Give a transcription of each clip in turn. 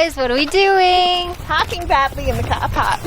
guys, what are we doing? Talking badly in the car park.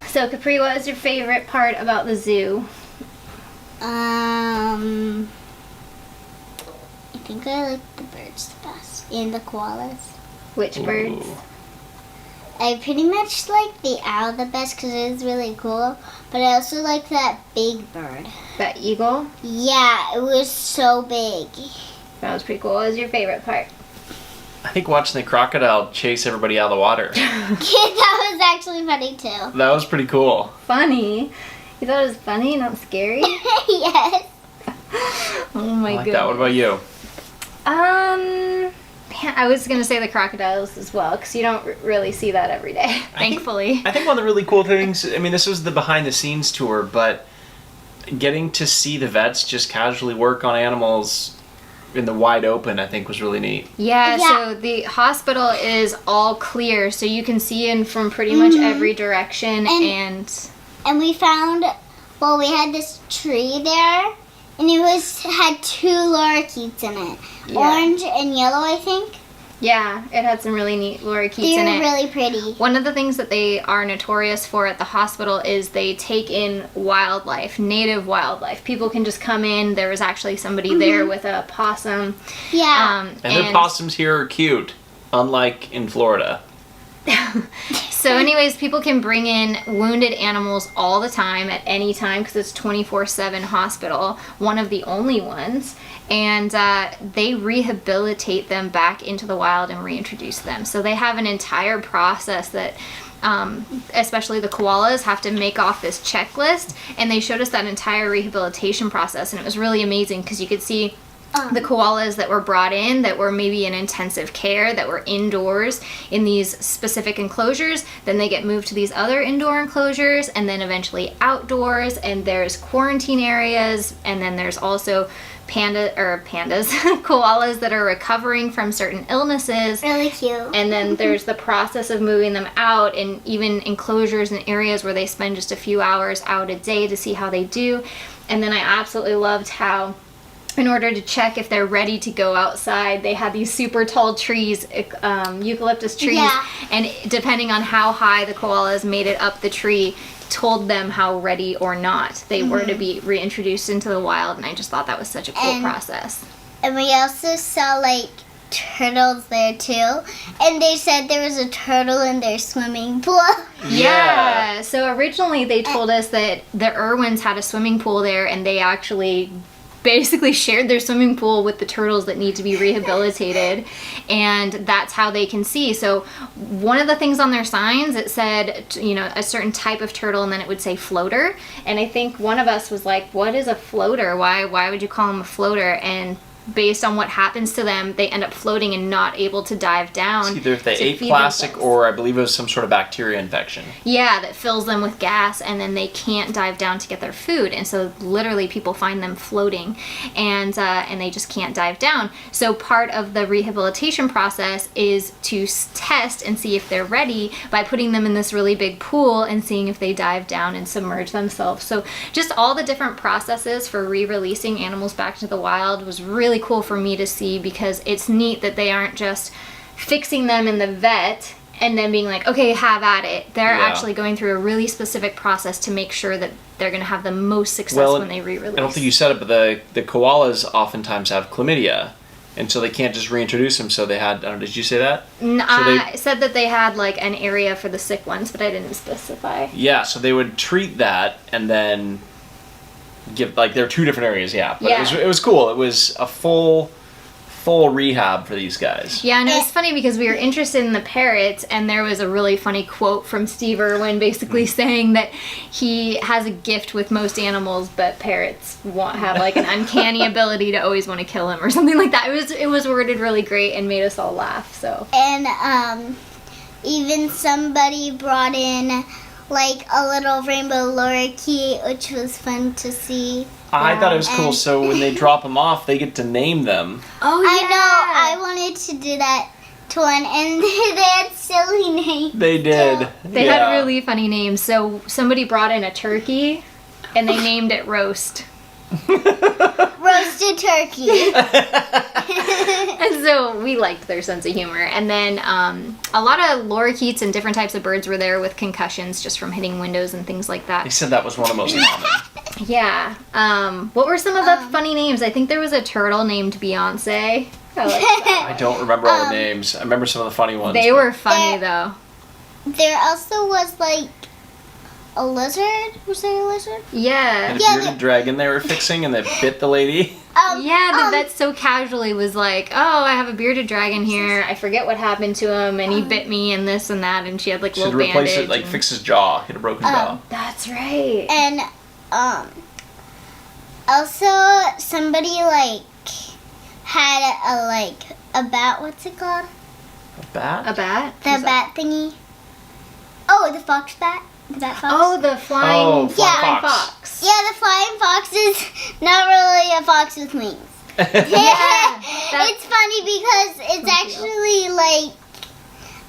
So Capri, what was your favorite part about the zoo? I think I like the birds the best. And the koalas. Which birds? I pretty much like the owl the best because it was really cool. But I also like that big bird. That eagle? Yeah, it was so big. That was pretty cool. What was your favorite part? I think watching the crocodile chase everybody out of the water. That was actually funny too. That was pretty cool. Funny? You thought it was funny, not scary? Yes. Oh my I like goodness. that. What about you? I was gonna say the crocodiles as well, because you don't really see that every day. Thankfully. I think one of the really cool things, I mean, this was the behind the scenes tour, but getting to see the vets just casually work on animals in the wide open, I think was really neat. Yeah, Yeah. so the hospital is all clear, so you can see in from pretty much every direction, and And we found, well, we had this tree there, and it had 2 lorikeets in it. Yeah. Orange and yellow, I think. yeah, it had some really neat lorikeets They in were it. really pretty. One of the things that they are notorious for at the hospital is they take in wildlife, native wildlife. People can just come in. There was actually somebody there with a possum. Yeah. And the possums here are cute, unlike in Florida. So anyways, people can bring in wounded animals all the time at any time because it's 24/7 hospital, one of the only ones. And they rehabilitate them back into the wild and reintroduce them. So they have an entire process that especially the koalas have to make off this checklist, and they showed us that entire rehabilitation process, and it was really amazing because you could see the koalas that were brought in that were maybe in intensive care, that were indoors in these specific enclosures. Then they get moved to these other indoor enclosures, and then eventually outdoors, and there's quarantine areas, and then there's also pandas, koalas that are recovering from certain illnesses. Really cute. And then there's the process of moving them out, and even enclosures and areas where they spend just a few hours out a day to see how they do. And then I absolutely loved how, in order to check if they're ready to go outside, they had these super tall trees, eucalyptus trees, Yeah. and depending on how high the koalas made it up the tree, told them how ready or not they were to be reintroduced into the wild. And I just thought that was such a cool process. And we also saw, like, turtles there, too. And they said there was a turtle in their swimming pool. Yeah. So originally they told us that the Irwins had a swimming pool there, and they actually basically shared their swimming pool with the turtles that need to be rehabilitated, and that's how they can see. So one of the things on their signs, it said, you know, a certain type of turtle, and then it would say floater. And I think one of us was like, what is a floater? Why would you call them a floater? And based on what happens to them, they end up floating and not able to dive down. It's either if they to ate feed plastic themselves. or I believe it was some sort of bacteria infection. Yeah, that fills them with gas, and then they can't dive down to get their food, and so literally people find them floating, and they just can't dive down. So part of the rehabilitation process is to test and see if they're ready by putting them in this really big pool and seeing if they dive down and submerge themselves. So just all the different processes for re-releasing animals back to the wild was really cool for me to see, because it's neat that they aren't just fixing them in the vet and then being like, okay, have at it. They're actually going through a really specific process to make sure that they're going to have the most success when they re-release. I don't think you said it, but the koalas oftentimes have chlamydia, and so they can't just reintroduce them. So they had, I don't know, did you say that? I said that they had like an area for the sick ones, but I didn't specify. Yeah, so they would treat that and then give, like, there are 2 different areas, but it was cool. It was a full rehab for these guys. Yeah, and it was funny because we were interested in the parrots, and there was a really funny quote from Steve Irwin basically saying that he has a gift with most animals, but parrots have like an uncanny ability to always want to kill him or something like that. It was worded really great and made us all laugh. So. And even somebody brought in, like, a little rainbow lorikeet, which was fun to see. I thought it was cool. So when they drop them off, they get to name them. Oh, yeah. I know. I wanted to do that to one, and they had silly names. They did. They had really funny names. So somebody brought in a turkey, and they named it Roast. Roasted turkey. And so we liked their sense of humor. And then a lot of lorikeets and different types of birds were there with concussions just from hitting windows and things like They that. said that was one of the most common. Yeah. What were some of the funny names? I think there was a turtle named Beyonce. I like that. I don't remember all the names. I remember some of the funny ones. They but- were funny, though. There also was, like, a lizard. Was there a lizard? Yeah. And a bearded dragon they were fixing, and they bit the lady. Yeah, the vet so casually was like, oh, I have a bearded dragon here. I forget what happened to him, and he bit me and this and that, and she had like Should little replace bandage. it, like and- fix his jaw. He had a broken jaw. That's right. And, also, somebody, like, had a bat, what's it called? A bat? A bat? The bat thingy. Oh, the fox bat? The bat fox? Oh, the flying, Oh, flying flying fox. fox. Yeah, the flying fox is not really a fox with wings. It's funny because it's actually like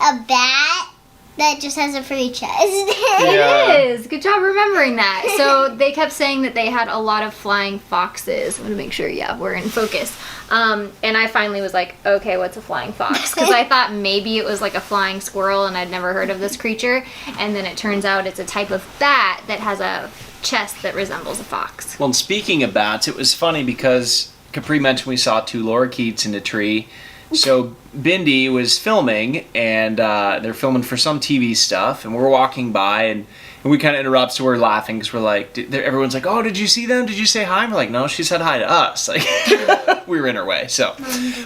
a bat that just has a free chest. Yeah. It is. Good job remembering that. So they kept saying that they had a lot of flying foxes. I'm going to make sure, we're in focus. And I finally was like, okay, what's a flying fox? Because I thought maybe it was like a flying squirrel and I'd never heard of this creature. And then it turns out it's a type of bat that has a chest that resembles a fox. Well, and speaking of bats, it was funny because Capri mentioned we saw 2 lorikeets in a tree. So Bindi was filming, and they're filming for some TV stuff, and we're walking by, and we kind of interrupt, so we're laughing because we're like, everyone's like, oh, did you see them? Did you say hi? And we're like, no, she said hi to us. Like, we were in her way. So,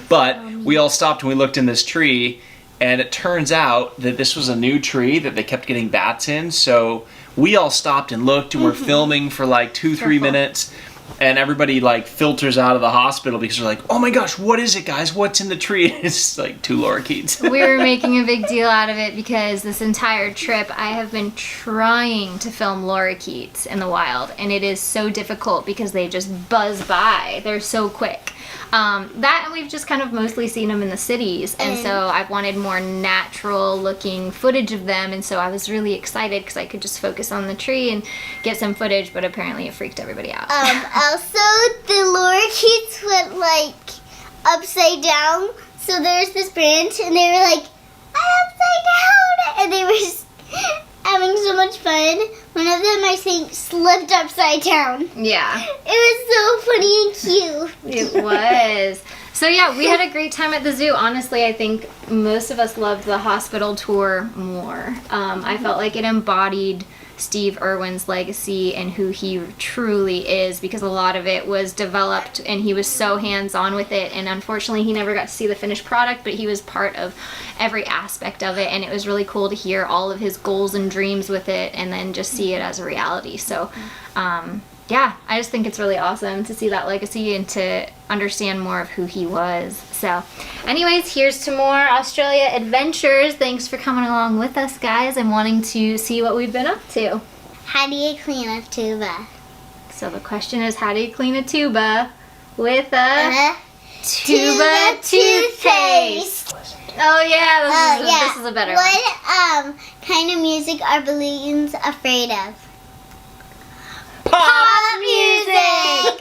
but we all stopped and we looked in this tree, and it turns out that this was a new tree that they kept getting bats in. So we all stopped and looked, and we're filming for like 2-3 minutes. And everybody like filters out of the hospital because they're like, oh my gosh, what is it, guys? What's in the tree? It's like 2 lorikeets. We were making a big deal out of it because this entire trip I have been trying to film lorikeets in the wild, and it is so difficult because they just buzz by. They're so quick. That, and we've just kind of mostly seen them in the cities, and so I wanted more natural looking footage of them, and so I was really excited because I could just focus on the tree and get some footage, but apparently it freaked everybody out. Also, the lorikeets went like upside down, so there's this branch, and they were like, I'm upside down, and they were having so much fun. One of them, I think, slipped upside down. Yeah. It was so funny and cute. It was. So yeah, we had a great time at the zoo. Honestly, I think most of us loved the hospital tour more. I felt like it embodied Steve Irwin's legacy and who he truly is, because a lot of it was developed and he was so hands-on with it, and unfortunately he never got to see the finished product, but he was part of every aspect of it, and it was really cool to hear all of his goals and dreams with it and then just see it as a reality. So yeah, I just think it's really awesome to see that legacy and to understand more of who he was. So anyways, here's to more Australia adventures. Thanks for coming along with us, guys, and wanting to see what we've been up to. How do you clean a tuba? So the question is, how do you clean a tuba with a tuba toothpaste? Oh yeah, this is a better one. What kind of music are balloons afraid of? Pop music!